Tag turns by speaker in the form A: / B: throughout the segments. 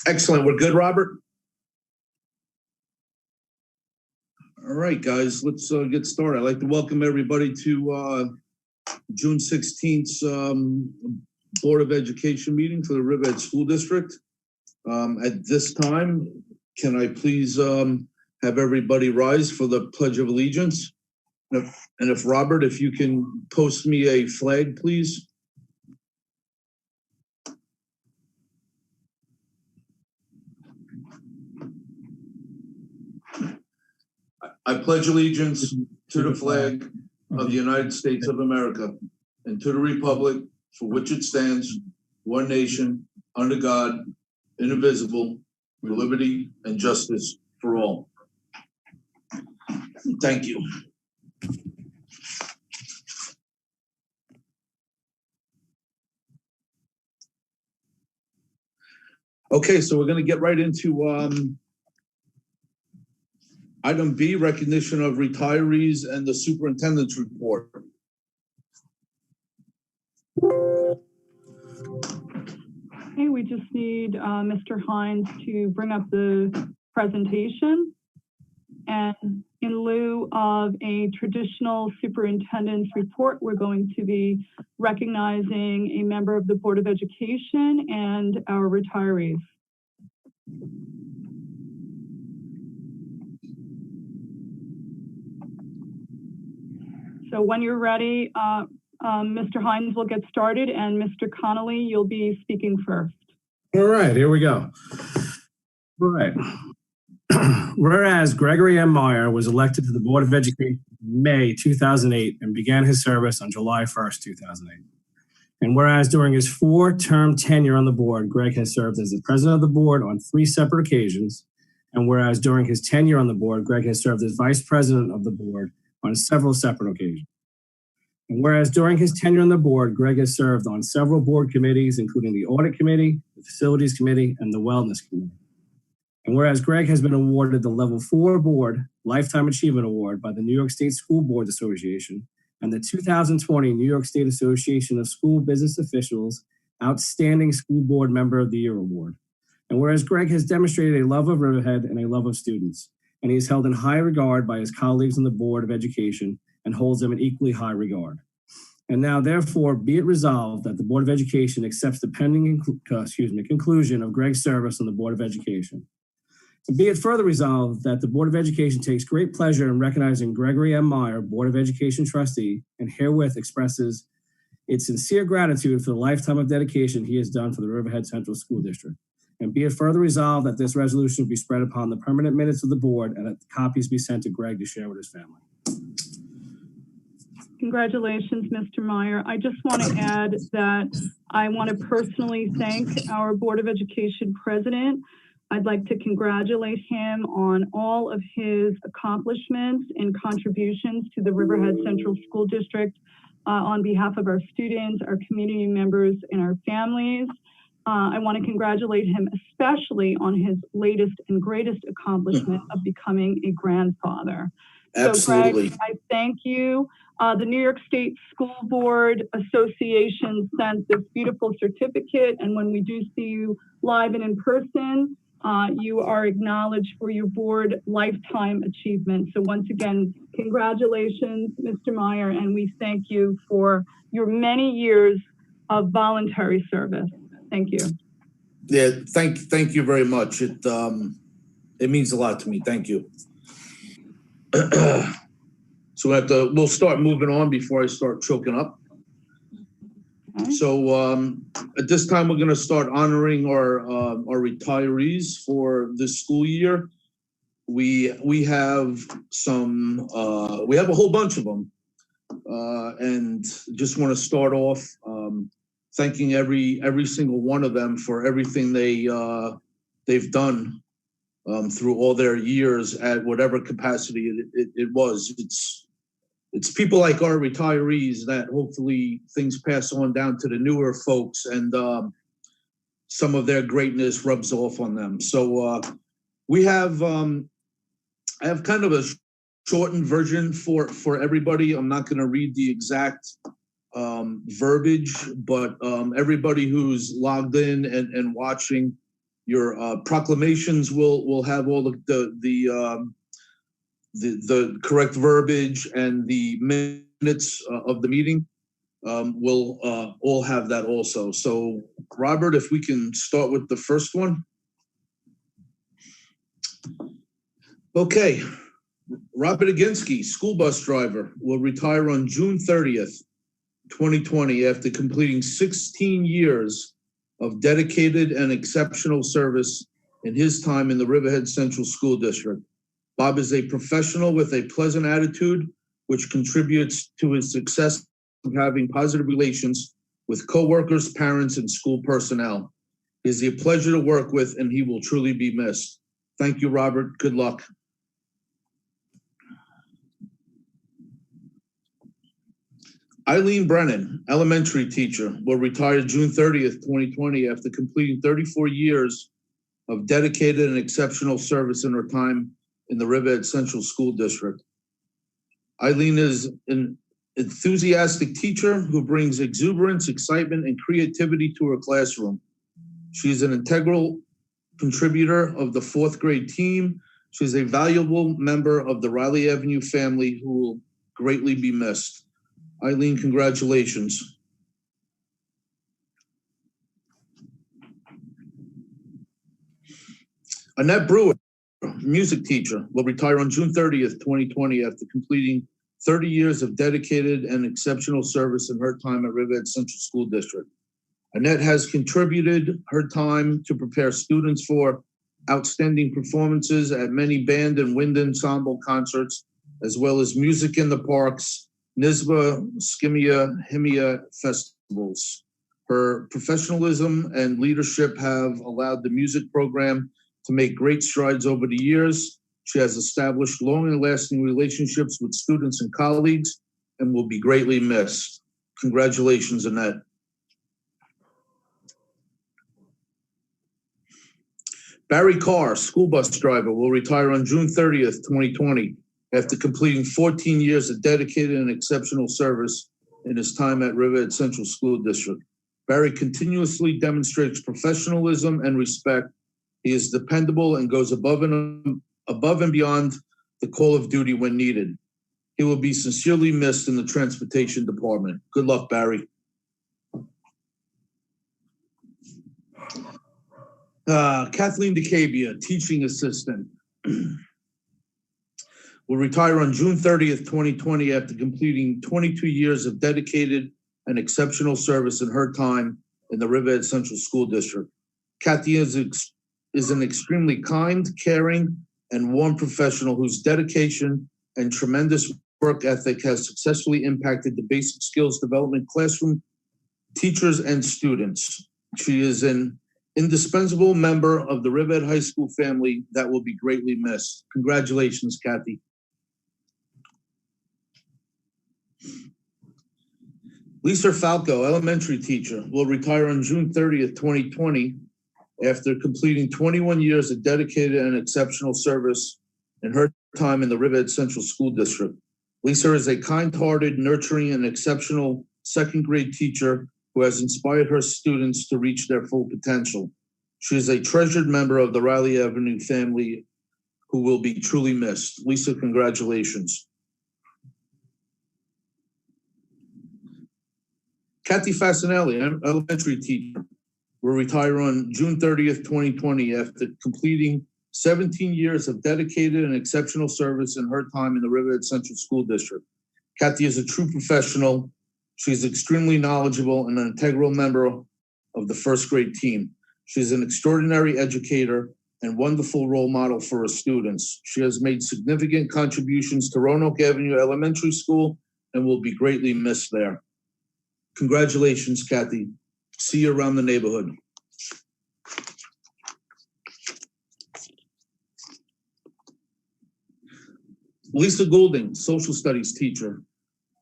A: Excellent. We're good, Robert? All right, guys, let's get started. I'd like to welcome everybody to June 16th's Board of Education meeting for the Riverhead School District. At this time, can I please have everybody rise for the Pledge of Allegiance? And if Robert, if you can post me a flag, please. I pledge allegiance to the flag of the United States of America and to the republic for which it stands, one nation, under God, indivisible, with liberty and justice for all. Thank you. Okay, so we're going to get right into item B, recognition of retirees and the superintendent's report.
B: Okay, we just need Mr. Hines to bring up the presentation. And in lieu of a traditional superintendent's report, we're going to be recognizing a member of the Board of Education and our retirees. So when you're ready, Mr. Hines will get started, and Mr. Connolly, you'll be speaking first.
C: All right, here we go. All right. Whereas Gregory M. Meyer was elected to the Board of Education in May 2008 and began his service on July 1st, 2008. And whereas during his 4-term tenure on the board, Greg has served as the president of the board on 3 separate occasions. And whereas during his tenure on the board, Greg has served as vice president of the board on several separate occasions. And whereas during his tenure on the board, Greg has served on several board committees, including the Audit Committee, the Facilities Committee, and the Wellness Committee. And whereas Greg has been awarded the Level 4 Board Lifetime Achievement Award by the New York State School Boards Association and the 2020 New York State Association of School Business Officials Outstanding School Board Member of the Year Award. And whereas Greg has demonstrated a love of Riverhead and a love of students, and he is held in high regard by his colleagues on the Board of Education and holds them in equally high regard. And now, therefore, be it resolved that the Board of Education accepts the pending conclusion of Greg's service on the Board of Education. And be it further resolved that the Board of Education takes great pleasure in recognizing Gregory M. Meyer, Board of Education trustee, and herewith expresses its sincere gratitude for the lifetime of dedication he has done for the Riverhead Central School District. And be it further resolved that this resolution be spread upon the permanent minutes of the board and that copies be sent to Greg to share with his family.
B: Congratulations, Mr. Meyer. I just want to add that I want to personally thank our Board of Education president. I'd like to congratulate him on all of his accomplishments and contributions to the Riverhead Central School District on behalf of our students, our community members, and our families. I want to congratulate him especially on his latest and greatest accomplishment of becoming a grandfather.
A: Absolutely.
B: So Greg, I thank you. The New York State School Board Association sent this beautiful certificate, and when we do see you live and in person, you are acknowledged for your board lifetime achievement. So once again, congratulations, Mr. Meyer, and we thank you for your many years of voluntary service. Thank you.
A: Yeah, thank you very much. It means a lot to me. Thank you. So we'll start moving on before I start choking up. Okay. So at this time, we're going to start honoring our retirees for this school year. We have we have a whole bunch of them, and just want to start off thanking every single one of them for everything they've done through all their years at whatever capacity it was. It's people like our retirees that hopefully things pass on down to the newer folks, and some of their greatness rubs off on them. So we have I have kind of a shortened version for everybody. I'm not going to read the exact verbiage, but everybody who's logged in and watching, Your proclamations will have all the correct verbiage, and the minutes of the meeting will all have that also. So, Robert, if we can start with the first one. Okay. Robert Aginski, school bus driver, will retire on June 30th, 2020, after completing 16 years of dedicated and exceptional service in his time in the Riverhead Central School District. Bob is a professional with a pleasant attitude, which contributes to his success of having positive relations with coworkers, parents, and school personnel. He is a pleasure to work with, and he will truly be missed. Thank you, Robert. Good luck. Eileen Brennan, elementary teacher, will retire June 30th, 2020, after completing 34 years of dedicated and exceptional service in her time in the Riverhead Central School District. Eileen is an enthusiastic teacher who brings exuberance, excitement, and creativity to her classroom. She's an integral contributor of the 4th grade team. She's a valuable member of the Riley Avenue family who will greatly be missed. Eileen, congratulations. Annette Brewer, music teacher, will retire on June 30th, 2020, after completing 30 years of dedicated and exceptional service in her time at Riverhead Central School District. Annette has contributed her time to prepare students for outstanding performances at many band and wind ensemble concerts, as well as music in the parks, NISBA, Skimia, Himia festivals. Her professionalism and leadership have allowed the music program to make great strides over the years. She has established long and lasting relationships with students and colleagues and will be greatly missed. Congratulations, Annette. Barry Carr, school bus driver, will retire on June 30th, 2020, after completing 14 years of dedicated and exceptional service in his time at Riverhead Central School District. Barry continuously demonstrates professionalism and respect. He is dependable and goes above and beyond the call of duty when needed. He will be sincerely missed in the transportation department. Good luck, Barry. Kathleen DeCabia, teaching assistant, will retire on June 30th, 2020, after completing 22 years of dedicated and exceptional service in her time in the Riverhead Central School District. Kathy is an extremely kind, caring, and warm professional whose dedication and tremendous work ethic has successfully impacted the basic skills development classroom, teachers, and students. She is an indispensable member of the Riverhead High School family that will be greatly missed. Congratulations, Kathy. Lisa Falco, elementary teacher, will retire on June 30th, 2020, after completing 21 years of dedicated and exceptional service in her time in the Riverhead Central School District. Lisa is a kind-hearted, nurturing, and exceptional 2nd grade teacher who has inspired her students to reach their full potential. She is a treasured member of the Riley Avenue family who will be truly missed. Lisa, congratulations. Kathy Fasinelli, elementary teacher, will retire on June 30th, 2020, after completing 17 years of dedicated and exceptional service in her time in the Riverhead Central School District. Kathy is a true professional. She's extremely knowledgeable and an integral member of the 1st grade team. She's an extraordinary educator and wonderful role model for her students. She has made significant contributions to Roanoke Avenue Elementary School and will be greatly missed there. Congratulations, Kathy. See you around the neighborhood. Lisa Goulding, social studies teacher,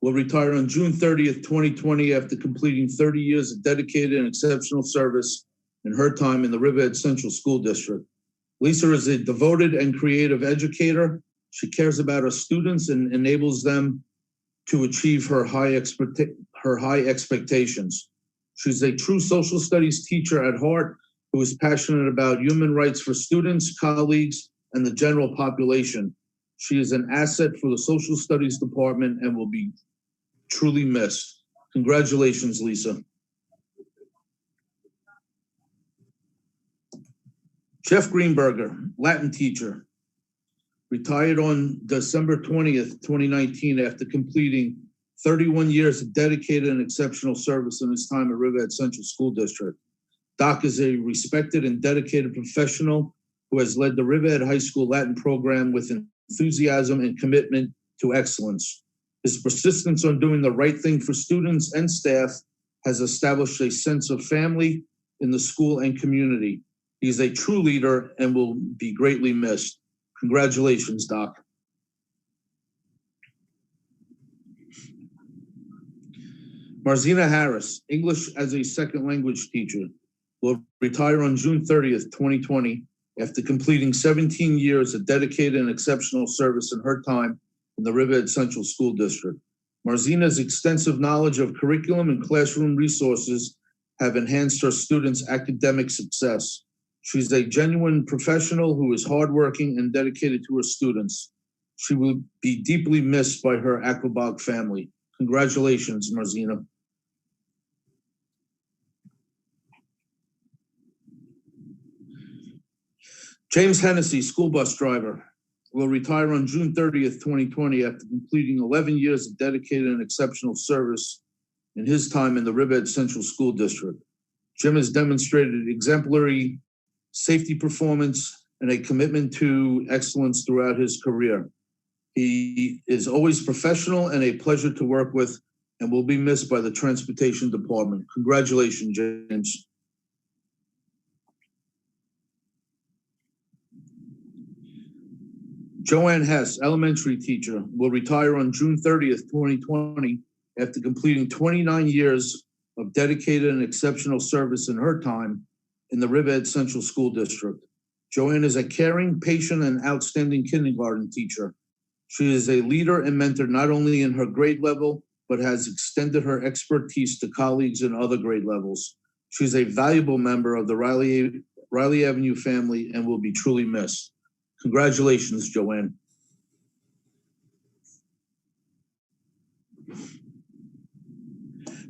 A: will retire on June 30th, 2020, after completing 30 years of dedicated and exceptional service in her time in the Riverhead Central School District. Lisa is a devoted and creative educator. She cares about her students and enables them to achieve her high expectations. She's a true social studies teacher at heart who is passionate about human rights for students, colleagues, and the general population. She is an asset for the Social Studies Department and will be truly missed. Congratulations, Lisa. Jeff Greenberger, Latin teacher, retired on December 20th, 2019 after completing 31 years of dedicated and exceptional service in his time at Riverhead Central School District. Doc is a respected and dedicated professional who has led the Riverhead High School Latin program with enthusiasm and commitment to excellence. His persistence on doing the right thing for students and staff has established a sense of family in the school and community. He's a true leader and will be greatly missed. Congratulations, Doc. Marzina Harris, English as a second language teacher, will retire on June 30th, 2020, after completing 17 years of dedicated and exceptional service in her time in the Riverhead Central School District. Marzina's extensive knowledge of curriculum and classroom resources have enhanced her students' academic success. She's a genuine professional who is hardworking and dedicated to her students. She will be deeply missed by her Aquabog family. Congratulations, Marzina. James Hennessy, school bus driver, will retire on June 30th, 2020 after completing 11 years of dedicated and exceptional service in his time in the Riverhead Central School District. Jim has demonstrated exemplary safety performance and a commitment to excellence throughout his career. He is always professional and a pleasure to work with and will be missed by the Transportation Department. Congratulations, James. Joanne Hess, elementary teacher, will retire on June 30th, 2020 after completing 29 years of dedicated and exceptional service in her time in the Riverhead Central School District. Joanne is a caring, patient, and outstanding kindergarten teacher. She is a leader and mentor not only in her grade level, but has extended her expertise to colleagues in other grade levels. She's a valuable member of the Riley Avenue family and will be truly missed. Congratulations, Joanne.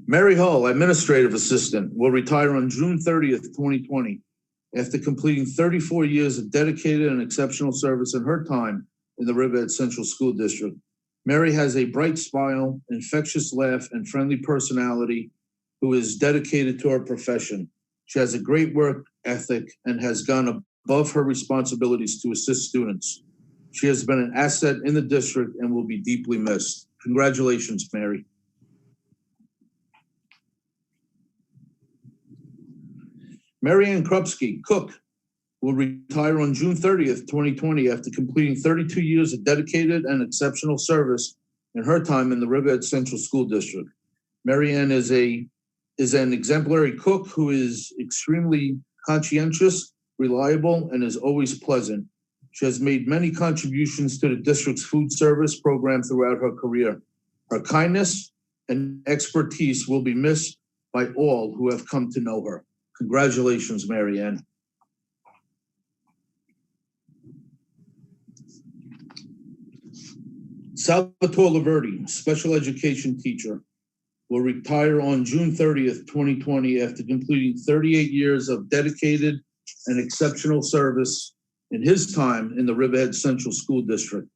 A: Mary Hull, administrative assistant, will retire on June 30th, 2020, after completing 34 years of dedicated and exceptional service in her time in the Riverhead Central School District. Mary has a bright smile, infectious laugh, and friendly personality who is dedicated to her profession. She has a great work ethic and has gone above her responsibilities to assist students. She has been an asset in the district and will be deeply missed. Congratulations, Mary. Mary Ann Krupski, cook, will retire on June 30th, 2020 after completing 32 years of dedicated and exceptional service in her time in the Riverhead Central School District. Mary Ann is an exemplary cook who is extremely conscientious, reliable, and is always pleasant. She has made many contributions to the district's food service program throughout her career. Her kindness and expertise will be missed by all who have come to know her. Congratulations, Mary Ann. Salvatore Laverty, special education teacher, will retire on June 30th, 2020 after completing 38 years of dedicated and exceptional service in his time in the Riverhead Central School District.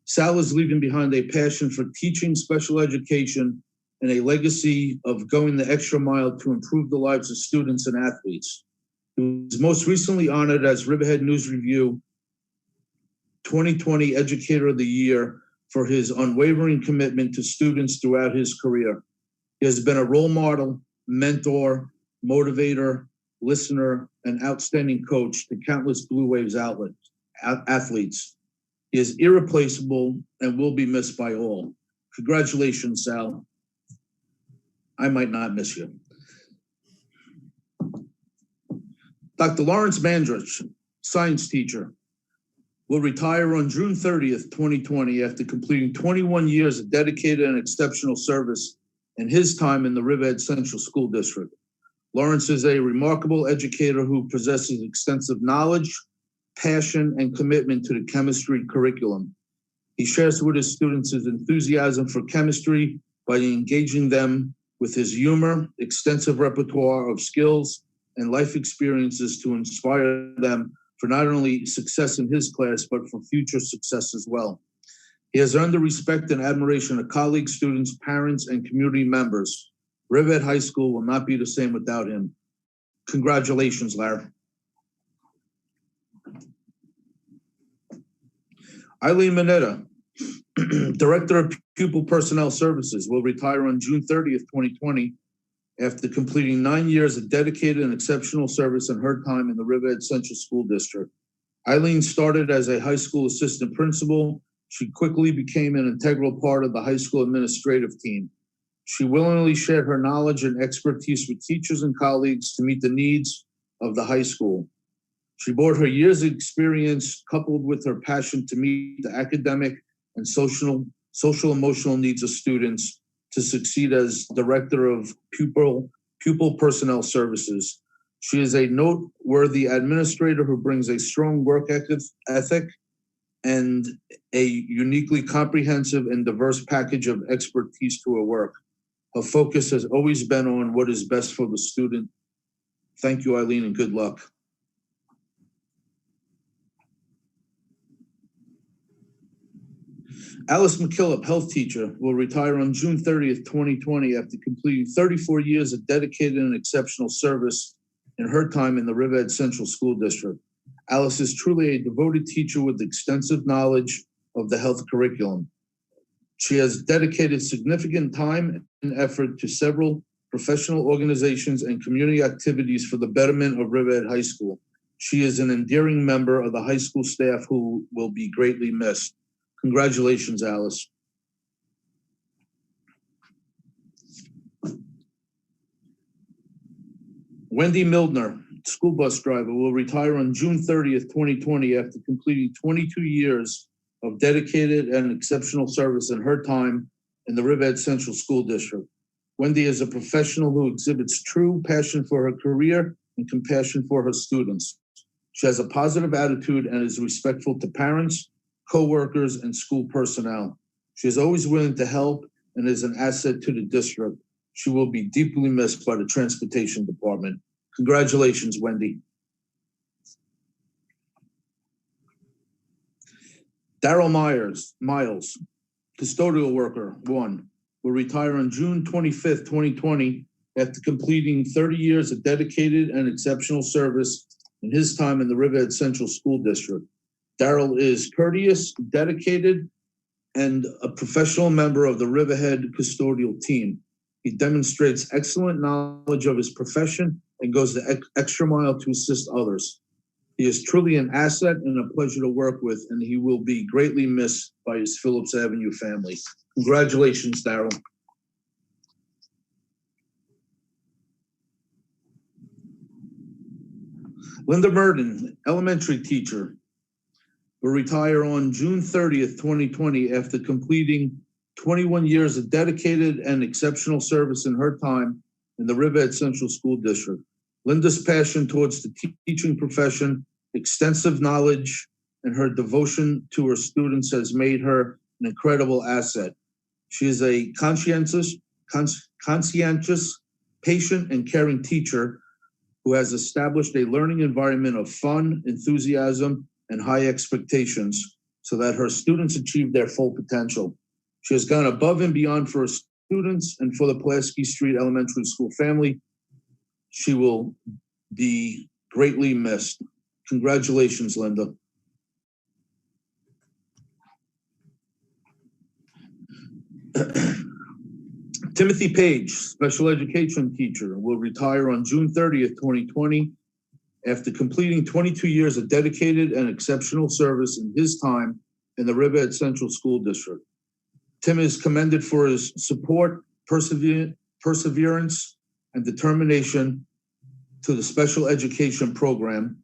A: Sal is leaving behind a passion for teaching special education and a legacy of going the extra mile to improve the lives of students and athletes. He was most recently honored as Riverhead News Review 2020 Educator of the Year for his unwavering commitment to students throughout his career. He has been a role model, mentor, motivator, listener, and outstanding coach to countless Blue Waves athletes. He is irreplaceable and will be missed by all. Congratulations, Sal. I might not miss you. Dr. Lawrence Mandrich, science teacher, will retire on June 30th, 2020 after completing 21 years of dedicated and exceptional service in his time in the Riverhead Central School District. Lawrence is a remarkable educator who possesses extensive knowledge, passion, and commitment to the chemistry curriculum. He shares with his students his enthusiasm for chemistry by engaging them with his humor, extensive repertoire of skills, and life experiences to inspire them for not only success in his class, but for future success as well. He has earned the respect and admiration of colleagues, students, parents, and community members. Riverhead High School will not be the same without him. Congratulations, Larry. Eileen Mineta, Director of Pupil Personnel Services, will retire on June 30th, 2020, after completing 9 years of dedicated and exceptional service in her time in the Riverhead Central School District. Eileen started as a high school assistant principal. She quickly became an integral part of the high school administrative team. She willingly shared her knowledge and expertise with teachers and colleagues to meet the needs of the high school. She brought her years of experience, coupled with her passion to meet the academic and social emotional needs of students, to succeed as Director of Pupil Personnel Services. She is a noteworthy administrator who brings a strong work ethic and a uniquely comprehensive and diverse package of expertise to her work. Her focus has always been on what is best for the student. Thank you, Eileen, and good luck. Alice McKillop, health teacher, will retire on June 30th, 2020, after completing 34 years of dedicated and exceptional service in her time in the Riverhead Central School District. Alice is truly a devoted teacher with extensive knowledge of the health curriculum. She has dedicated significant time and effort to several professional organizations and community activities for the betterment of Riverhead High School. She is an endearing member of the high school staff who will be greatly missed. Congratulations, Alice. Wendy Mildner, school bus driver, will retire on June 30th, 2020, after completing 22 years of dedicated and exceptional service in her time in the Riverhead Central School District. Wendy is a professional who exhibits true passion for her career and compassion for her students. She has a positive attitude and is respectful to parents, co-workers, and school personnel. She is always willing to help and is an asset to the district. She will be deeply missed by the transportation department. Congratulations, Wendy. Daryl Miles, custodial worker, 1, will retire on June 25th, 2020, after completing 30 years of dedicated and exceptional service in his time in the Riverhead Central School District. Daryl is courteous, dedicated, and a professional member of the Riverhead custodial team. He demonstrates excellent knowledge of his profession and goes the extra mile to assist others. He is truly an asset and a pleasure to work with, and he will be greatly missed by his Phillips Avenue family. Congratulations, Daryl. Linda Merton, elementary teacher, will retire on June 30th, 2020, after completing 21 years of dedicated and exceptional service in her time in the Riverhead Central School District. Linda's passion towards the teaching profession, extensive knowledge, and her devotion to her students has made her an incredible asset. She is a conscientious, patient, and caring teacher who has established a learning environment of fun, enthusiasm, and high expectations so that her students achieve their full potential. She has gone above and beyond for her students and for the Pulaski Street Elementary School family. She will be greatly missed. Congratulations, Linda. Timothy Page, special education teacher, will retire on June 30th, 2020, after completing 22 years of dedicated and exceptional service in his time in the Riverhead Central School District. Tim is commended for his support, perseverance, and determination to the special education program.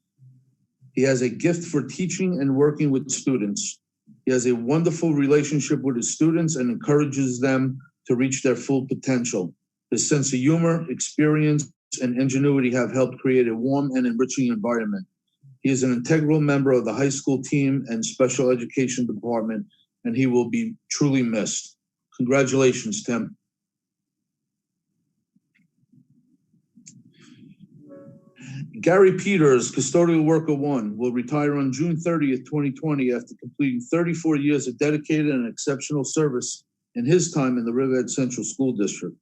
A: He has a gift for teaching and working with students. He has a wonderful relationship with his students and encourages them to reach their full potential. His sense of humor, experience, and ingenuity have helped create a warm and enriching environment. He is an integral member of the high school team and special education department, and he will be truly missed. Congratulations, Tim. Gary Peters, Custodial Worker 1, will retire on June 30th, 2020 after completing 34 years of dedicated and exceptional service in his time in the Riverhead Central School District.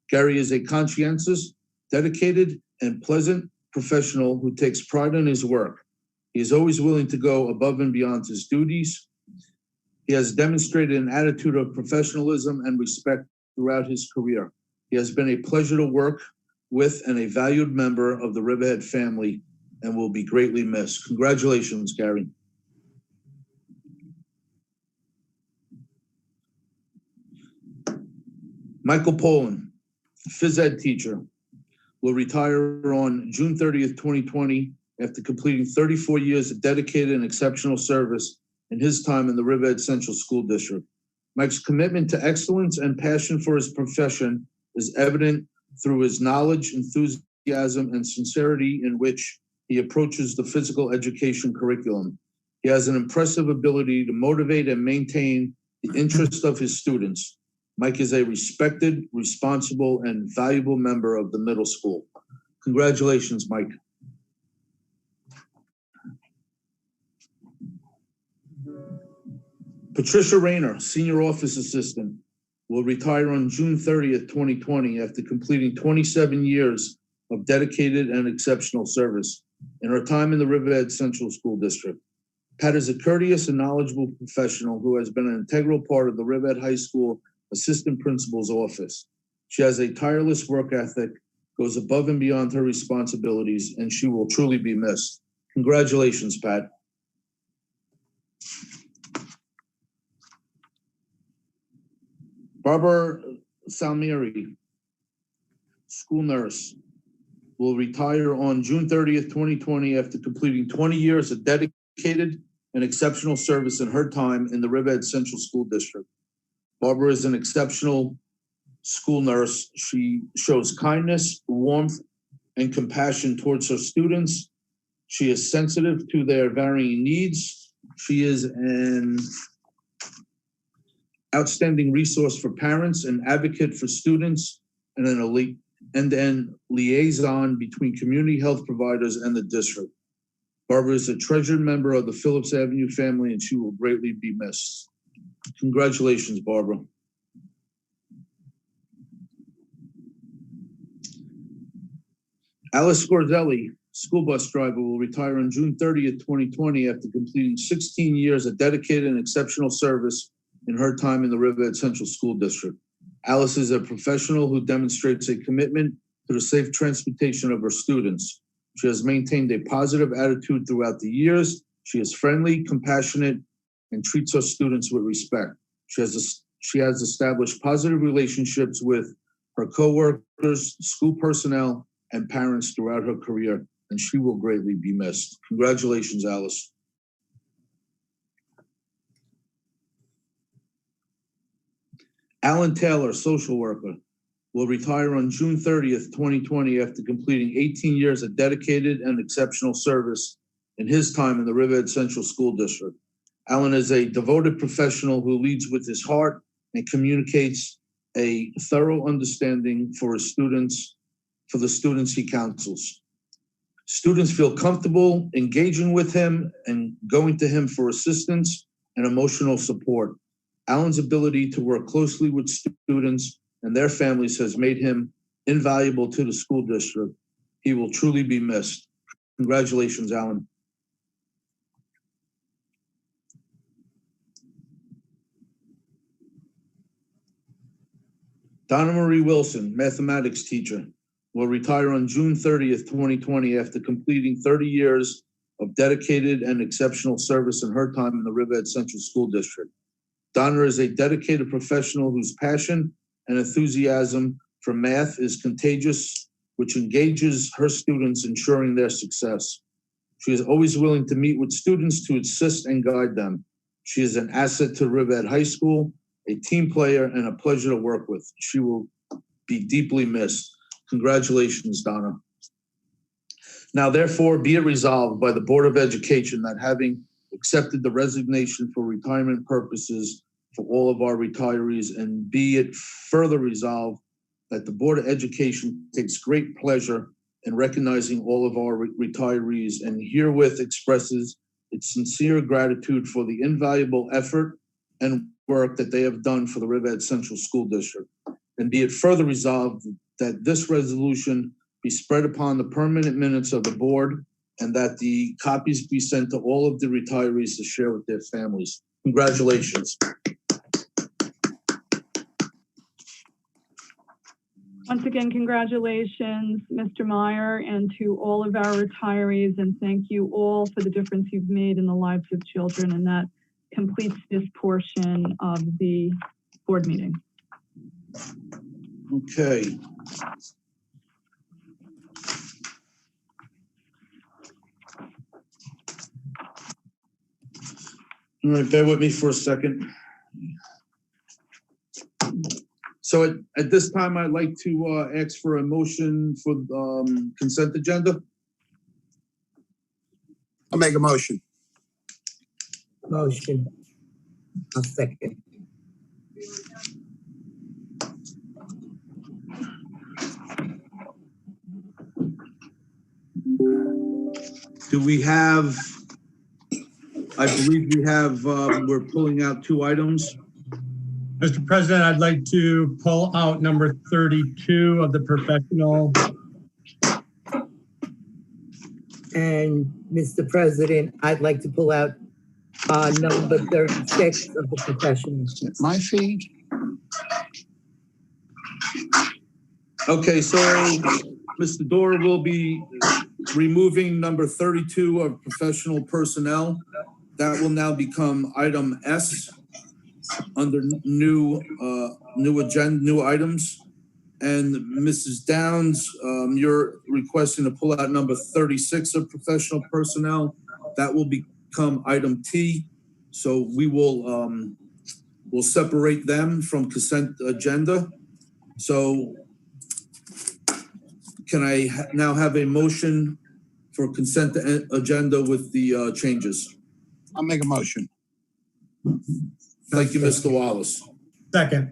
A: Gary is a conscientious, dedicated, and pleasant professional who takes pride in his work. He is always willing to go above and beyond his duties. He has demonstrated an attitude of professionalism and respect throughout his career. He has been a pleasure to work with and a valued member of the Riverhead family and will be greatly missed. Congratulations, Gary. Michael Poland, phys ed teacher, will retire on June 30th, 2020 after completing 34 years of dedicated and exceptional service in his time in the Riverhead Central School District. Mike's commitment to excellence and passion for his profession is evident through his knowledge, enthusiasm, and sincerity in which he approaches the physical education curriculum. He has an impressive ability to motivate and maintain the interest of his students. Mike is a respected, responsible, and valuable member of the middle school. Congratulations, Mike. Patricia Rayner, Senior Office Assistant, will retire on June 30th, 2020 after completing 27 years of dedicated and exceptional service in her time in the Riverhead Central School District. Pat is a courteous and knowledgeable professional who has been an integral part of the Riverhead High School Assistant Principal's office. She has a tireless work ethic, goes above and beyond her responsibilities, and she will truly be missed. Congratulations, Pat. Barbara Salmieri, school nurse, will retire on June 30th, 2020 after completing 20 years of dedicated and exceptional service in her time in the Riverhead Central School District. Barbara is an exceptional school nurse. She shows kindness, warmth, and compassion towards her students. She is sensitive to their varying needs. She is an outstanding resource for parents, an advocate for students, and an elite end-to-end liaison between community health providers and the district. Barbara is a treasured member of the Phillips Avenue family, and she will greatly be missed. Congratulations, Barbara. Alice Scorzelli, school bus driver, will retire on June 30th, 2020 after completing 16 years of dedicated and exceptional service in her time in the Riverhead Central School District. Alice is a professional who demonstrates a commitment to the safe transportation of her students. She has maintained a positive attitude throughout the years. She is friendly, compassionate, and treats her students with respect. She has established positive relationships with her coworkers, school personnel, and parents throughout her career, and she will greatly be missed. Congratulations, Alice. Alan Taylor, social worker, will retire on June 30th, 2020 after completing 18 years of dedicated and exceptional service in his time in the Riverhead Central School District. Alan is a devoted professional who leads with his heart and communicates a thorough understanding for his students, for the students he counsels. Students feel comfortable engaging with him and going to him for assistance and emotional support. Alan's ability to work closely with students and their families has made him invaluable to the school district. He will truly be missed. Congratulations, Alan. Donna Marie Wilson, mathematics teacher, will retire on June 30th, 2020 after completing 30 years of dedicated and exceptional service in her time in the Riverhead Central School District. Donna is a dedicated professional whose passion and enthusiasm for math is contagious, which engages her students, ensuring their success. She is always willing to meet with students to assist and guide them. She is an asset to Riverhead High School, a team player, and a pleasure to work with. She will be deeply missed. Congratulations, Donna. Now, therefore, be it resolved by the Board of Education that having accepted the resignation for retirement purposes for all of our retirees, and be it further resolved that the Board of Education takes great pleasure in recognizing all of our retirees and herewith expresses its sincere gratitude for the invaluable effort and work that they have done for the Riverhead Central School District. And be it further resolved that this resolution be spread upon the permanent minutes of the board and that the copies be sent to all of the retirees to share with their families. Congratulations.
B: Once again, congratulations, Mr. Meyer, and to all of our retirees, and thank you all for the difference you've made in the lives of children, and that completes this portion of the board meeting.
A: Okay. All right, bear with me for a second. So at this time, I'd like to ask for a motion for consent agenda.
D: I'll make a motion.
E: Motion. I'll second.
A: Do we have, I believe we have, we're pulling out 2 items.
F: Mr. President, I'd like to pull out number 32 of the professional.
E: And Mr. President, I'd like to pull out number 36 of the professional.
D: My fee?
A: Okay, so Mr. Dora will be removing number 32 of professional personnel. That will now become item S under new agenda, new items. And Mrs. Downs, you're requesting to pull out number 36 of professional personnel. That will become item T. So we will we'll separate them from consent agenda. So can I now have a motion for consent agenda with the changes?
D: I'll make a motion.
A: Thank you, Mr. Wallace.
F: Second.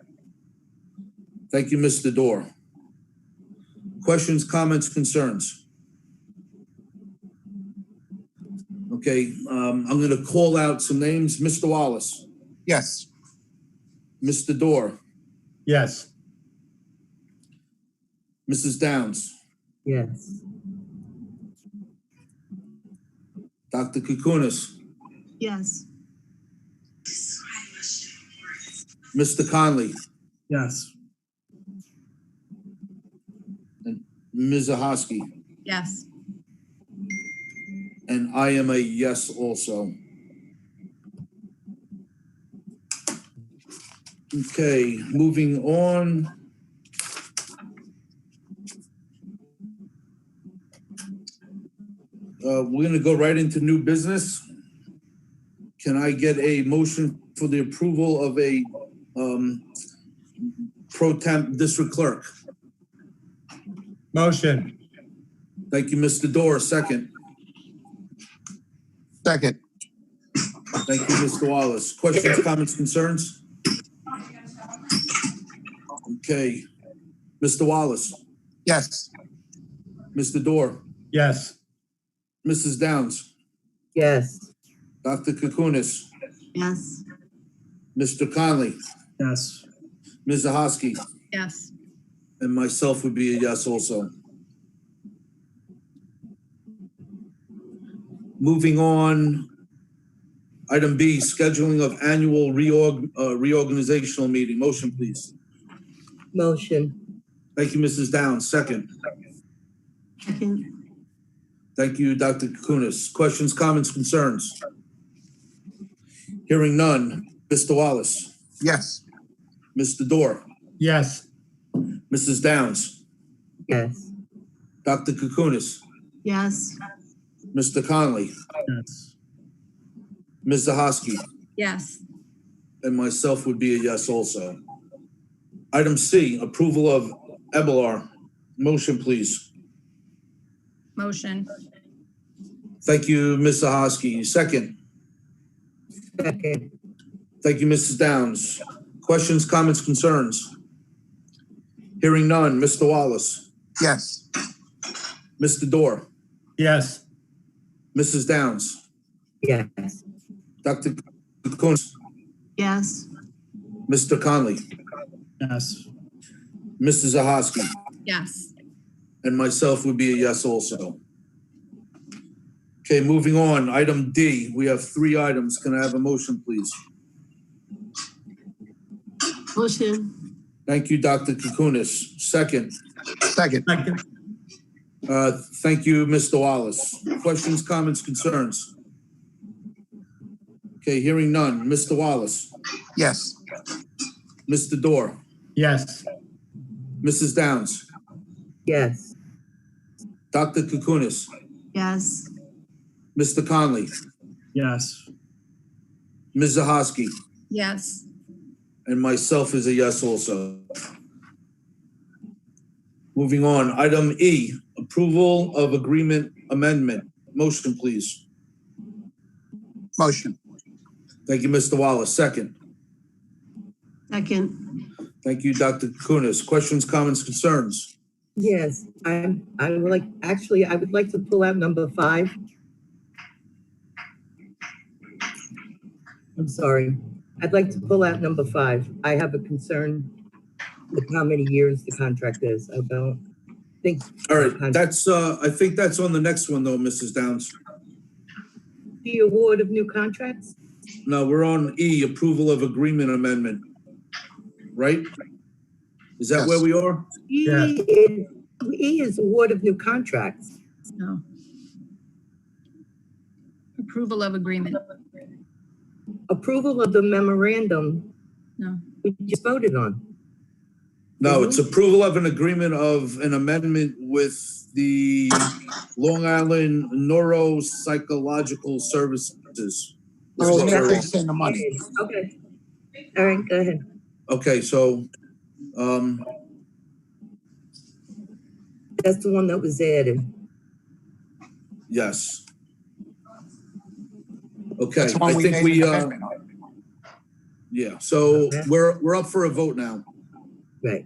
A: Thank you, Mr. Dorr. Questions, comments, concerns? Okay, I'm going to call out some names. Mr. Wallace.
D: Yes.
A: Mr. Dorr.
F: Yes.
A: Mrs. Downs.
E: Yes.
A: Dr. Kukunis.
G: Yes.
A: Mr. Conley.
C: Yes.
A: And Ms. Zahoski.
G: Yes.
A: And I am a yes also. Okay, moving on. We're going to go right into new business. Can I get a motion for the approval of a pro temp district clerk?
F: Motion.
A: Thank you, Mr. Dorr. Second.
D: Second.
A: Thank you, Mr. Wallace. Questions, comments, concerns? Okay. Mr. Wallace.
D: Yes.
A: Mr. Dorr.
F: Yes.
A: Mrs. Downs.
E: Yes.
A: Dr. Kukunis.
G: Yes.
A: Mr. Conley.
C: Yes.
A: Ms. Zahoski.
G: Yes.
A: And myself would be a yes also. Moving on, item B, scheduling of annual reorganizational meeting. Motion, please.
E: Motion.
A: Thank you, Mrs. Downs. Second.
G: Second.
A: Thank you, Dr. Kukunis. Questions, comments, concerns? Hearing none. Mr. Wallace.
D: Yes.
A: Mr. Dorr.
F: Yes.
A: Mrs. Downs.
E: Yes.
A: Dr. Kukunis.
G: Yes.
A: Mr. Conley.
C: Yes.
A: Ms. Zahoski.
G: Yes.
A: And myself would be a yes also. Item C, approval of EBLR Motion, please.
G: Motion.
A: Thank you, Ms. Zahosky. Second.
E: Second.
A: Thank you, Mrs. Downs. Questions, comments, concerns? Hearing none. Mr. Wallace.
D: Yes.
A: Mr. Dorr.
F: Yes.
A: Mrs. Downs.
E: Yes.
A: Dr. Kunis.
G: Yes.
A: Mr. Conley.
C: Yes.
A: Mrs. Zahosky.
G: Yes.
A: And myself would be a yes also. Okay, moving on. Item D. We have 3 items. Can I have a motion, please?
G: Motion.
A: Thank you, Dr. Kukunis. Second.
D: Second.
F: Second.
A: Thank you, Mr. Wallace. Questions, comments, concerns? Okay, hearing none. Mr. Wallace.
D: Yes.
A: Mr. Dorr.
F: Yes.
A: Mrs. Downs.
E: Yes.
A: Dr. Kukunis.
G: Yes.
A: Mr. Conley.
C: Yes.
A: Ms. Zahosky.
G: Yes.
A: And myself is a yes also. Moving on. Item E. Approval of agreement amendment. Motion, please.
D: Motion.
A: Thank you, Mr. Wallace. Second.
G: Second.
A: Thank you, Dr. Kunis. Questions, comments, concerns?
E: Yes, I would like, actually, I would like to pull out number 5. I'm sorry. I'd like to pull out number 5. I have a concern with how many years the contract is. I don't think.
A: All right, that's, I think that's on the next one though, Mrs. Downs.
E: The award of new contracts?
A: No, we're on E, approval of agreement amendment. Right? Is that
D: Yes.
A: where we are?
E: E is award of new contracts.
G: No. Approval of agreement.
E: Approval of the memorandum
G: No.
E: we just voted on.
A: No, it's approval of an agreement of an amendment with the Long Island Neuropsychological Services.
D: There's
E: Oh,
D: an
E: yeah.
D: increase in the money.
E: Okay. All right, go ahead.
A: Okay, so,
E: That's the one that was added.
A: yes. Okay,
D: That's the one
A: I
D: we
A: think
D: made
A: we,
D: an amendment on.
A: yeah, so
E: Okay.
A: we're up for a vote now.
E: Right.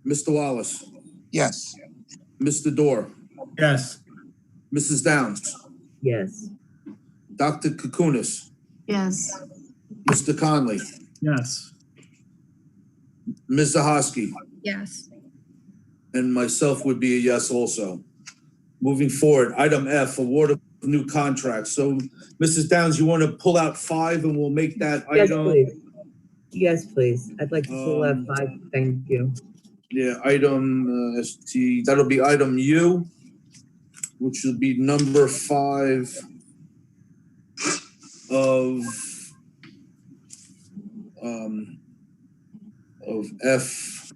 A: Mr. Wallace,
D: Yes.
A: Mr. Dorr,
F: Yes.
A: Mrs. Downs,
E: Yes.
A: Dr. Kukunis,
G: Yes.
A: Mr. Conley,
C: Yes.
A: Ms. Zahosky,
G: Yes.
A: and myself would be a yes also. Moving forward, item F, award of new contracts. So, Mrs. Downs, you want to pull out 5 and we'll make that
E: Yes,
A: item?
E: please. Yes, please. I'd like to pull out 5. Thank you.
A: Yeah, item ST, that'll be item U, which will be number 5 of F,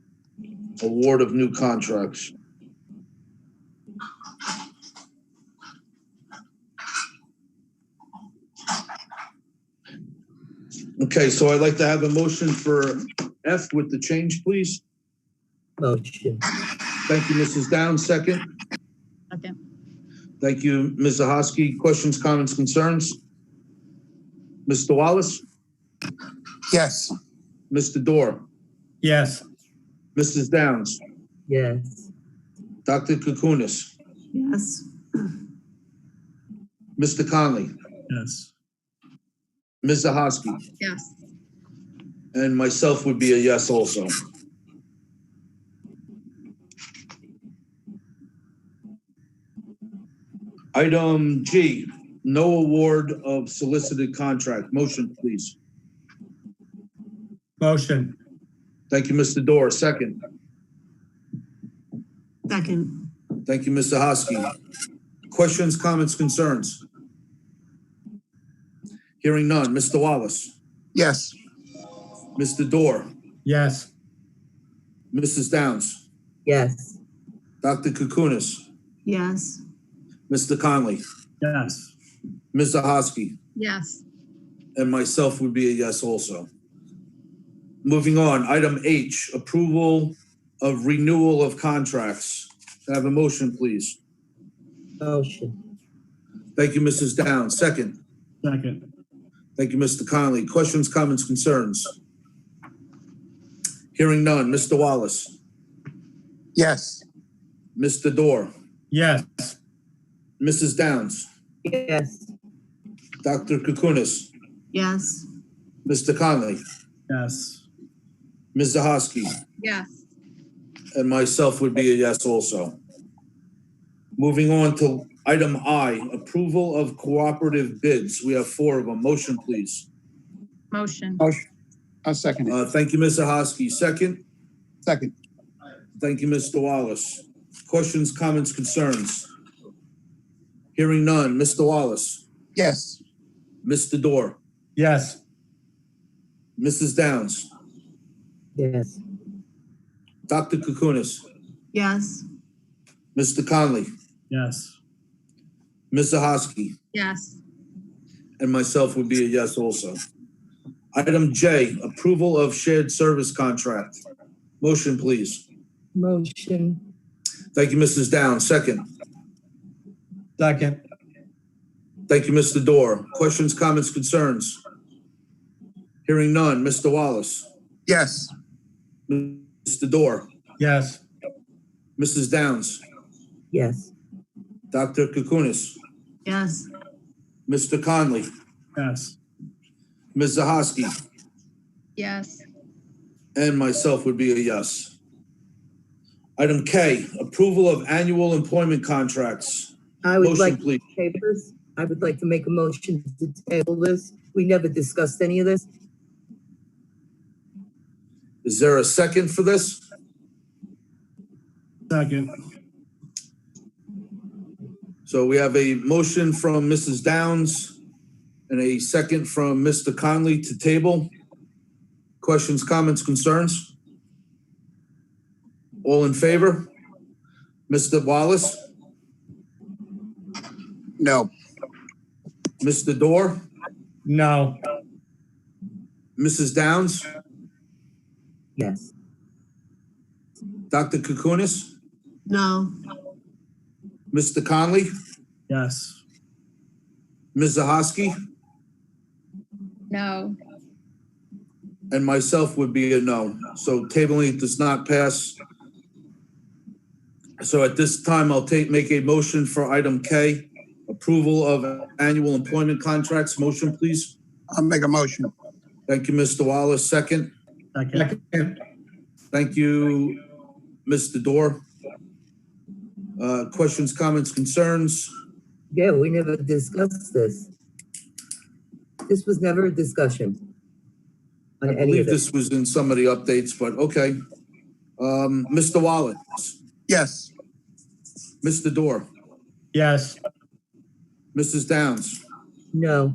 A: award of new contracts. Okay, so I'd like to have a motion for F with the change, please.
E: Motion.
A: Thank you, Mrs. Downs. Second.
G: Second.
A: Thank you, Ms. Zahosky. Questions, comments, concerns? Mr. Wallace?
D: Yes.
A: Mr. Dorr?
F: Yes.
A: Mrs. Downs?
E: Yes.
A: Dr. Kukunis?
G: Yes.
A: Mr. Conley?
C: Yes.
A: Ms. Zahosky?
G: Yes.
A: And myself would be a yes also. Item G, no award of solicited contract. Motion, please.
F: Motion.
A: Thank you, Mr. Dorr. Second.
G: Second.
A: Thank you, Ms. Zahosky. Questions, comments, concerns? Hearing none. Mr. Wallace?
D: Yes.
A: Mr. Dorr?
F: Yes.
A: Mrs. Downs?
E: Yes.
A: Dr. Kukunis?
G: Yes.
A: Mr. Conley?
C: Yes.
A: Ms. Zahosky?
G: Yes.
A: And myself would be a yes also. Moving on, item H, approval of renewal of contracts. Can I have a motion, please?
E: Motion.
A: Thank you, Mrs. Downs. Second.
C: Second.
A: Thank you, Mr. Conley. Questions, comments, concerns? Hearing none. Mr. Wallace.
D: Yes.
A: Mr. Dorr.
F: Yes.
A: Mrs. Downs.
E: Yes.
A: Dr. Kukunis.
G: Yes.
A: Mr. Conley.
C: Yes.
A: Ms. Zahosky.
G: Yes.
A: And myself would be a yes also. Moving on to item I, approval of cooperative bids. We have 4 of them. Motion, please.
G: Motion.
D: I'll second it.
A: Thank you, Ms. Zahosky. Second.
D: Second.
A: Thank you, Mr. Wallace. Questions, comments, concerns? Hearing none. Mr. Wallace.
D: Yes.
A: Mr. Dorr.
F: Yes.
A: Mrs. Downs.
E: Yes.
A: Dr. Kukunis.
G: Yes.
A: Mr. Conley.
C: Yes.
A: Ms. Zahosky.
G: Yes.
A: And myself would be a yes also. Item J, approval of shared service contract. Motion, please.
E: Motion.
A: Thank you, Mrs. Downs. Second.
F: Second.
A: Thank you, Mr. Dorr. Questions, comments, concerns? Hearing none. Mr. Wallace.
D: Yes.
A: Mr. Dorr.
F: Yes.
A: Mrs. Downs.
E: Yes.
A: Dr. Kukunis.
G: Yes.
A: Mr. Conley.
C: Yes.
A: Ms. Zahosky.
G: Yes.
A: And myself would be a yes. Item K, approval of annual employment contracts.
E: I would
A: Motion,
E: like
A: please.
E: to table this. I would like to make a motion to table this. We never discussed any of this.
A: Is there a second for this?
C: Second.
A: So we have a motion from Mrs. Downs and a second from Mr. Conley to table. Questions, comments, concerns? All in favor? Mr. Wallace?
D: No.
A: Mr. Dorr?
F: No.
A: Mrs. Downs?
E: Yes.
A: Dr. Kukunis?
G: No.
A: Mr. Conley?
C: Yes.
A: Ms. Zahosky?
G: No.
A: And myself would be a no. So tabling does not pass. So at this time, I'll make a motion for item K, approval of annual employment contracts. Motion, please.
D: I'll make a motion.
A: Thank you, Mr. Wallace. Second.
C: Second.
F: Second.
A: Thank you, Mr. Dorr. Questions, comments, concerns?
E: Yeah, we never discussed this. This was never a discussion
A: I
E: on any
A: believe
E: of this.
A: this was in some of the updates, but okay. Mr. Wallace,
D: Yes.
A: Mr. Dorr,
F: Yes.
A: Mrs. Downs,
E: No.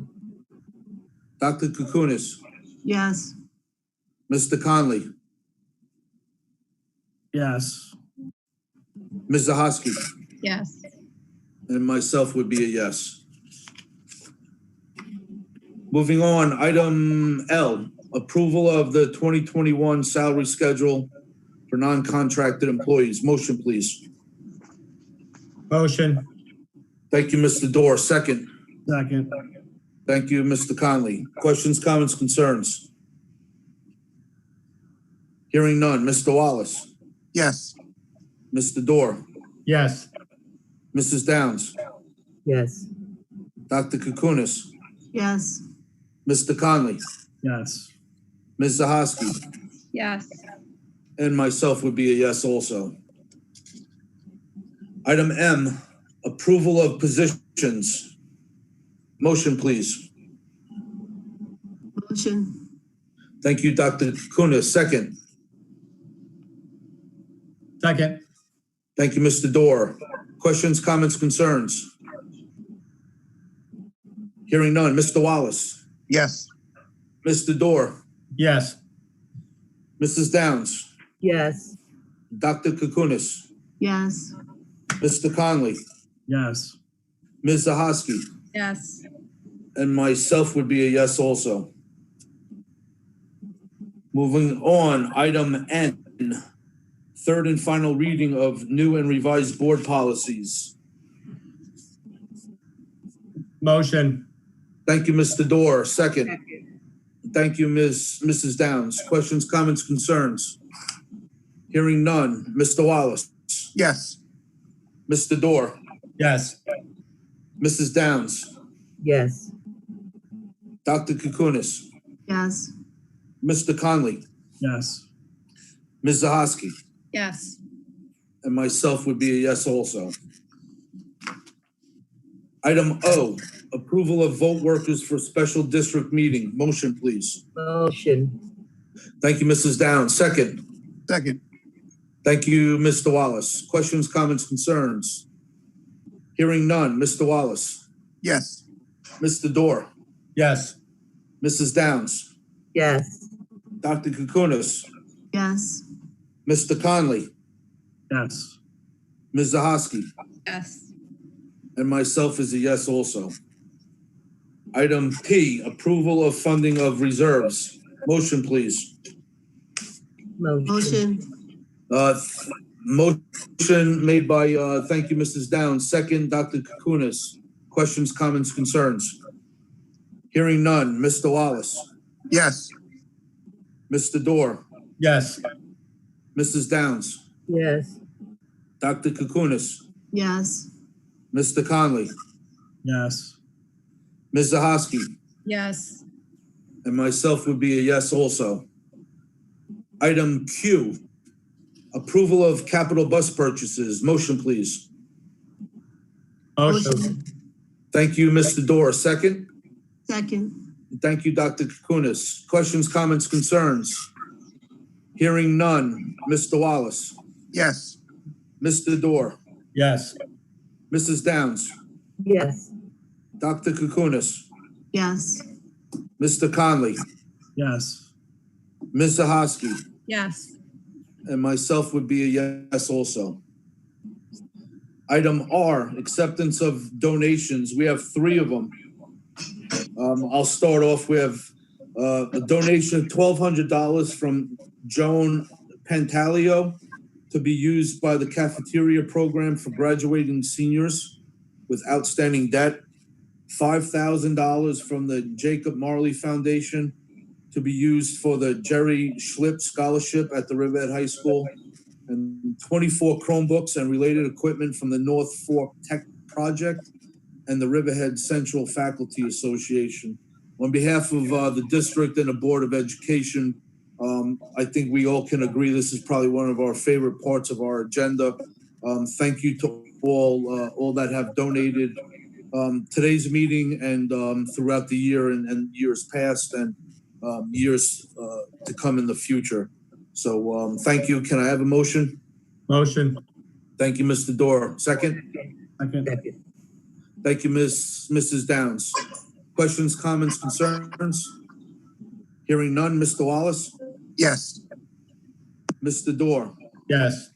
A: Dr. Kukunis,
G: Yes.
A: Mr. Conley,
C: Yes.
A: Ms. Zahosky,
G: Yes.
A: and myself would be a yes. Moving on, item L, approval of the 2021 salary schedule for non-contracted employees. Motion, please.
F: Motion.
A: Thank you, Mr. Dorr. Second.
C: Second.
A: Thank you, Mr. Conley. Questions, comments, concerns? Hearing none. Mr. Wallace,
D: Yes.
A: Mr. Dorr,
F: Yes.
A: Mrs. Downs,
E: Yes.
A: Dr. Kukunis,
G: Yes.
A: Mr. Conley,
C: Yes.
A: Ms. Zahosky,
G: Yes.
A: and myself would be a yes also. Item M, approval of positions. Motion, please.
G: Motion.
A: Thank you, Dr. Kukunis. Second.
F: Second.
A: Thank you, Mr. Dorr. Questions, comments, concerns? Hearing none. Mr. Wallace,
D: Yes.
A: Mr. Dorr,
F: Yes.
A: Mrs. Downs,
E: Yes.
A: Dr. Kukunis,
G: Yes.
A: Mr. Conley,
C: Yes.
A: Ms. Zahosky,
G: Yes.
A: and myself would be a yes also. Moving on, item N, third and final reading of new and revised board policies.
F: Motion.
A: Thank you, Mr. Dorr. Second. Thank you, Mrs. Downs. Questions, comments, concerns? Hearing none. Mr. Wallace.
D: Yes.
A: Mr. Dorr.
F: Yes.
A: Mrs. Downs.
E: Yes.
A: Dr. Kukunis.
G: Yes.
A: Mr. Conley.
C: Yes.
A: Ms. Zahosky.
G: Yes.
A: And myself would be a yes also. Item O, approval of vote workers for special district meeting. Motion, please.
E: Motion.
A: Thank you, Mrs. Downs. Second.
D: Second.
A: Thank you, Mr. Wallace. Questions, comments, concerns? Hearing none. Mr. Wallace.
D: Yes.
A: Mr. Dorr.
F: Yes.
A: Mrs. Downs.
E: Yes.
A: Dr. Kukunis.
G: Yes.
A: Mr. Conley.
C: Yes.
A: Ms. Zahosky.
G: Yes.
A: And myself is a yes also. Item P, approval of funding of reserves. Motion, please.
E: Motion.
A: Motion made by, thank you, Mrs. Downs. Second, Dr. Kukunis. Questions, comments, concerns? Hearing none. Mr. Wallace.
D: Yes.
A: Mr. Dorr.
F: Yes.
A: Mrs. Downs.
E: Yes.
A: Dr. Kukunis.
G: Yes.
A: Mr. Conley.
C: Yes.
A: Ms. Zahosky.
G: Yes.
A: And myself would be a yes also. Item Q, approval of capital bus purchases. Motion, please.
F: Motion.
A: Thank you, Mr. Dorr. Second.
G: Second.
A: Thank you, Dr. Kukunis. Questions, comments, concerns? Hearing none. Mr. Wallace.
D: Yes.
A: Mr. Dorr.
F: Yes.
A: Mrs. Downs.
E: Yes.
A: Dr. Kukunis.
G: Yes.
A: Mr. Conley.
C: Yes.
A: Ms. Zahosky.
G: Yes.
A: And myself would be a yes also. Item R, acceptance of donations. We have 3 of them. I'll start off. We have a donation of $1,200 from Joan Pantaleo to be used by the cafeteria program for graduating seniors with outstanding debt. $5,000 from the Jacob Marley Foundation to be used for the Jerry Schlip Scholarship at the Riverhead High School, and 24 Chromebooks and related equipment from the North Fork Tech Project and the Riverhead Central Faculty Association. On behalf of the district and the Board of Education, I think we all can agree this is probably one of our favorite parts of our agenda. Thank you to all that have donated today's meeting and throughout the year and years past and years to come in the future. So thank you. Can I have a motion?
F: Motion.
A: Thank you, Mr. Dorr. Second?
C: Second.
E: Second.
A: Thank you, Mrs. Downs. Questions, comments, concerns? Hearing none. Mr. Wallace?
D: Yes.
A: Mr. Dorr?
F: Yes.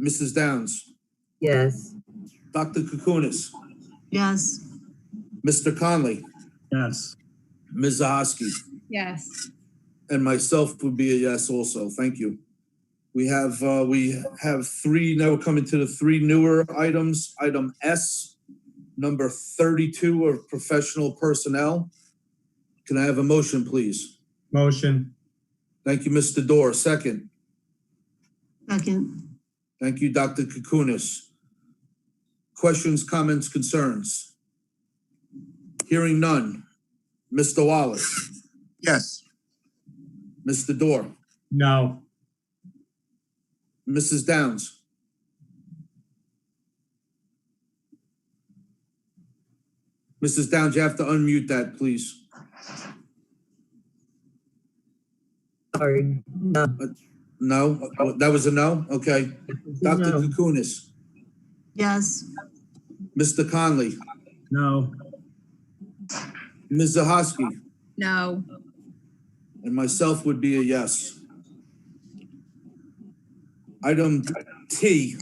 A: Mrs. Downs?
E: Yes.
A: Dr. Kukunis?
G: Yes.
A: Mr. Conley?
C: Yes.
A: Ms. Zahosky?
G: Yes.
A: And myself would be a yes also. Thank you. We have 3, now we're coming to the 3 newer items. Item S, number 32 of professional personnel. Can I have a motion, please?
F: Motion.
A: Thank you, Mr. Dorr. Second.
G: Second.
A: Thank you, Dr. Kukunis. Questions, comments, concerns? Hearing none. Mr. Wallace.
D: Yes.
A: Mr. Dorr.
F: No.
A: Mrs. Downs. Mrs. Downs, you have to unmute that, please.
E: Sorry. No.
A: No? That was a no? Okay. Dr.
E: No.
A: Kukunis.
G: Yes.
A: Mr. Conley.
C: No.
A: Ms. Zahosky.
G: No.
A: And myself would be a yes. Item T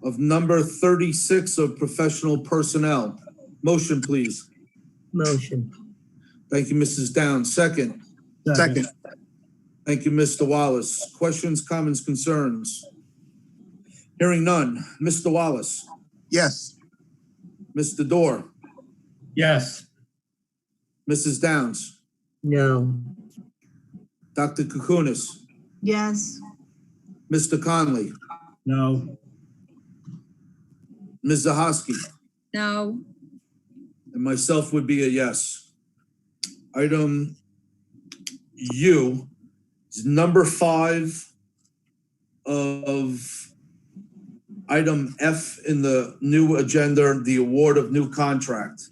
A: of number 36 of professional personnel. Motion, please.
E: Motion.
A: Thank you, Mrs. Downs. Second.
D: Second.
A: Thank you, Mr. Wallace. Questions, comments, concerns? Hearing none. Mr. Wallace,
D: Yes.
A: Mr. Dorr,
F: Yes.
A: Mrs. Downs,
E: No.
A: Dr. Kukunis,
G: Yes.
A: Mr. Conley,
C: No.
A: Ms. Zahosky,
G: No.
A: and myself would be a yes. Item U is number 5 of item F in the new agenda, the award of new contract.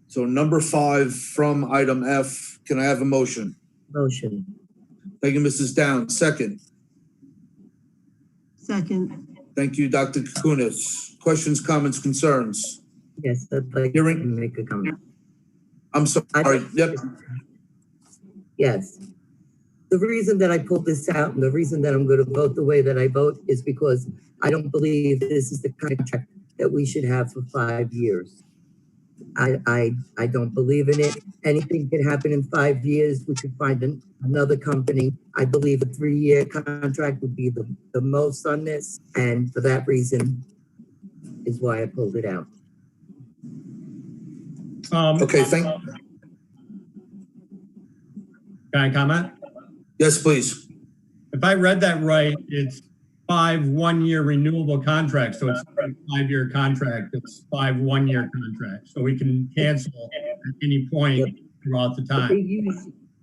A: So number 5 from item F, can I have a motion?
E: Motion.
A: Thank you, Mrs. Downs. Second.
G: Second.
A: Thank you, Dr. Kukunis. Questions, comments, concerns?
E: Yes, I'd like to
A: Hearing-
E: make a comment.
A: I'm sorry. Yep.
E: Yes. The reason that I pulled this out and the reason that I'm going to vote the way that I vote is because I don't believe this is the kind of contract that we should have for 5 years. I don't believe in it. Anything can happen in 5 years. We could find another company. I believe a 3-year contract would be the most on this. And for that reason is why I pulled it out.
A: Okay,
F: Can I comment?
A: yes, please.
F: If I read that right, it's 5 1-year renewable contracts. So it's not a 5-year contract. It's 5 1-year contracts. So we can cancel at any point throughout the
E: But
F: time.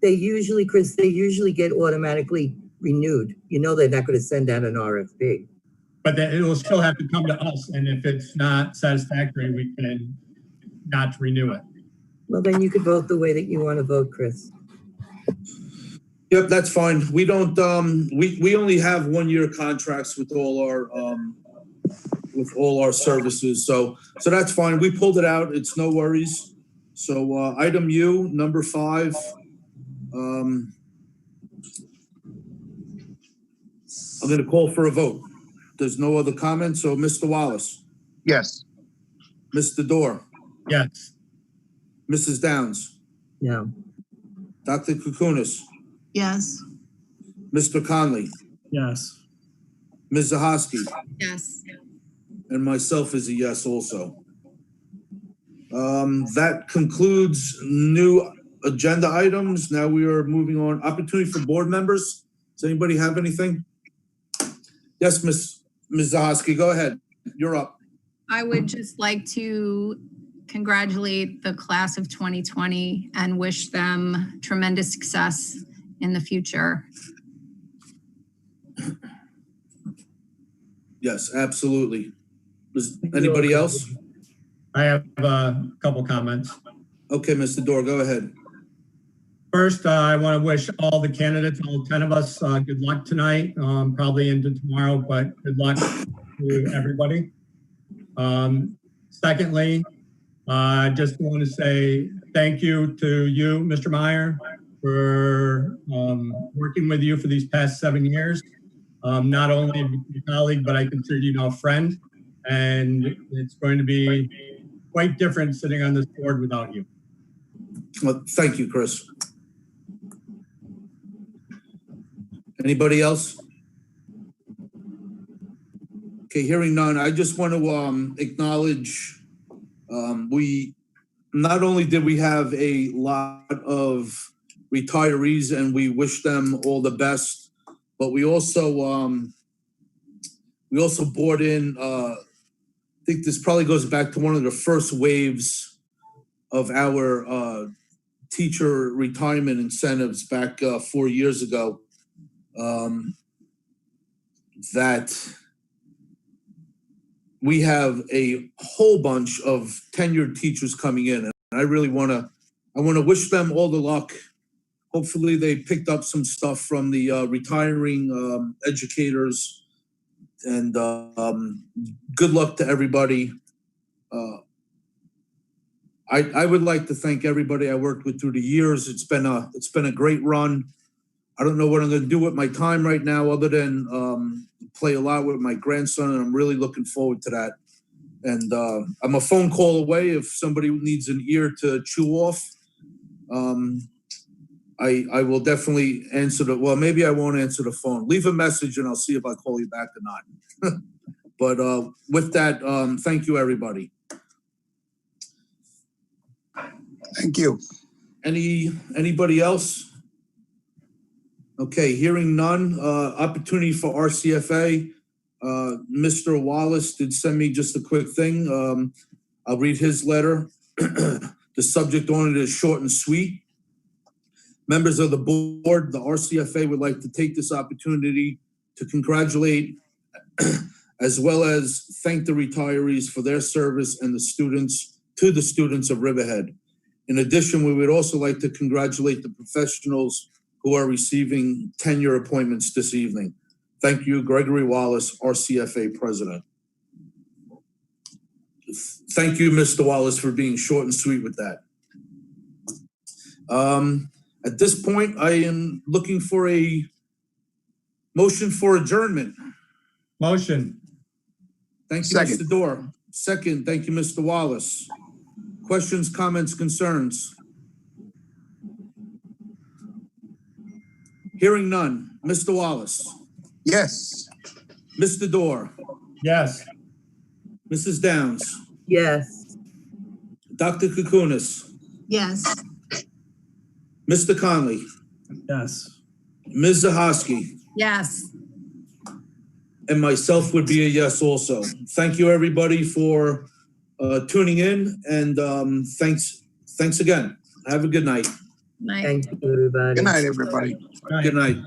E: they usually, Chris, they usually get automatically renewed. You know, they're not going to send out an RFP.
F: But then it will still have to come to us. And if it's not satisfactory, we can not renew it.
E: Well, then you could vote the way that you want to vote, Chris.
A: Yep, that's fine. We don't, we only have 1-year contracts with all our services. So that's fine. We pulled it out. It's no worries. So, item U, number 5, I'm going to call for a vote. There's no other comments. So Mr. Wallace,
D: Yes.
A: Mr. Dorr,
F: Yes.
A: Mrs. Downs,
E: No.
A: Dr. Kukunis,
G: Yes.
A: Mr. Conley,
C: Yes.
A: Ms. Zahosky,
G: Yes.
A: and myself is a yes also. That concludes new agenda items. Now we are moving on. Opportunity for board members. Does anybody have anything? Yes, Ms. Zahosky, go ahead. You're up.
G: I would just like to congratulate the class of 2020 and wish them tremendous success in the future.
A: Yes, absolutely. Does anybody else?
F: I have a couple comments.
A: Okay, Mr. Dorr, go ahead.
F: First, I want to wish all the candidates, all 10 of us, good luck tonight, probably into tomorrow, but good luck to everybody. Secondly, I just want to say thank you to you, Mr. Meyer, for working with you for these past 7 years. Not only a colleague, but I consider you now a friend, and it's going to be quite different sitting on this board without you.
A: Well, thank you, Chris. Anybody else? Okay, hearing none, I just want to acknowledge we not only did we have a lot of retirees and we wish them all the best, but we also brought in I think this probably goes back to one of the first waves of our teacher retirement incentives back 4 years ago. That we have a whole bunch of tenured teachers coming in, and I really want to wish them all the luck. Hopefully they picked up some stuff from the retiring educators, and good luck to everybody. I would like to thank everybody I worked with through the years. It's been a great run. I don't know what I'm going to do with my time right now other than play a lot with my grandson, and I'm really looking forward to that. And I'm a phone call away if somebody needs an ear to chew off. I will definitely answer well, maybe I won't answer the phone. Leave a message and I'll see if I call you back or not. But with that, thank you, everybody.
D: Thank you.
A: Anybody else? Okay, hearing none, opportunity for RCFA. Mr. Wallace did send me just a quick thing. I'll read his letter. The subject on it is short and sweet. Members of the board, the RCFA would like to take this opportunity to congratulate as well as thank the retirees for their service and the students of Riverhead. In addition, we would also like to congratulate the professionals who are receiving tenure appointments this evening. Thank you, Gregory Wallace, RCFA President. Thank you, Mr. Wallace, for being short and sweet with that. At this point, I am looking for a motion for adjournment.
F: Motion.
A: Thank you,
D: Second.
A: Mr. Dorr. Second, thank you, Mr. Wallace. Questions, comments, concerns? Hearing none. Mr. Wallace.
D: Yes.
A: Mr. Dorr.
F: Yes.
A: Mrs. Downs.
E: Yes.
A: Dr. Kukunis.
G: Yes.
A: Mr. Conley.
C: Yes.
A: Ms. Zahosky.
G: Yes.
A: And myself would be a yes also. Thank you, everybody, for tuning in, and thanks again. Have a good night.
G: Night.
E: Thank you, everybody.
D: Good night, everybody.
A: Good night.